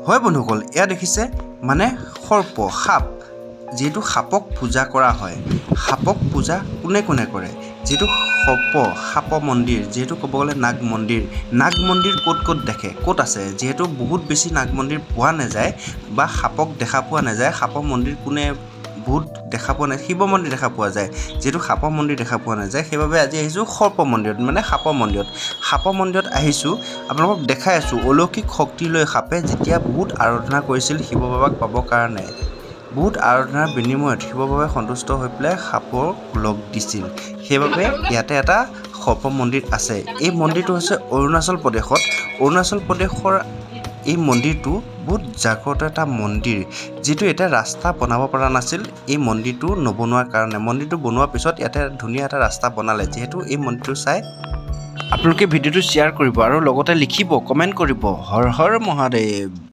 হয় বন্ধুসকল, এয়া দেখিছে মানে সৰ্প সাপ, যিহেতু সাপক পূজা কৰা হয়। সাপক পূজা কোনে কোনে কৰে? যিহেতু সাপ মন্দিৰ, যিহেতু ক'ব গ'লে নাগ মন্দিৰ ক'ত ক'ত দেখে, ক'ত আছে? যিহেতু বহুত বেছি নাগ মন্দিৰ পোৱা নাযায় বা সাপক দেখা পোৱা নাযায়। সাপৰ মন্দিৰ কোনে বহুত দেখা পোৱা নাই, শিৱ মন্দিৰ দেখা পোৱা যায়। যিহেতু সাপৰ মন্দিৰ দেখা পোৱা নাযায়, সেইবাবে আজি আহিছোঁ সৰ্প মন্দিৰত, মানে সাপৰ মন্দিৰত। সাপৰ মন্দিৰত আহিছোঁ, আপোনালোকক দেখাই আছোঁ অলৌকিক শক্তি লৈ সাপে যেতিয়া বহুত আৰাধনা কৰিছিল শিৱ বাবাক পাবৰ কাৰণে, বহুত আৰাধনাৰ বিনিময়ত শিৱ বাবাই সন্তুষ্ট হৈ পেলাই সাপক লগ দিছিল। সেইবাবে ইয়াতে এটা সৰ্প মন্দিৰ আছে। এই মন্দিৰটো হৈছে অৰুণাচল প্ৰদেশৰ এই মন্দিৰটো বহুত জাগ্ৰত এটা মন্দিৰ, যিটো এতিয়া ৰাস্তা বনাব পৰা নাছিল এই মন্দিৰটো নবনোৱাৰ কাৰণে। মন্দিৰটো বনোৱাৰ পিছত ইয়াতে ধুনীয়া এটা ৰাস্তা বনালে। যিহেতু এই মন্দিৰটো চাই আপোনালোকে ভিডিঅ'টো শ্বেয়াৰ কৰিব আৰু লগতে লিখিব, কমেণ্ট কৰিব, হৰ হৰ মহাদেৱ।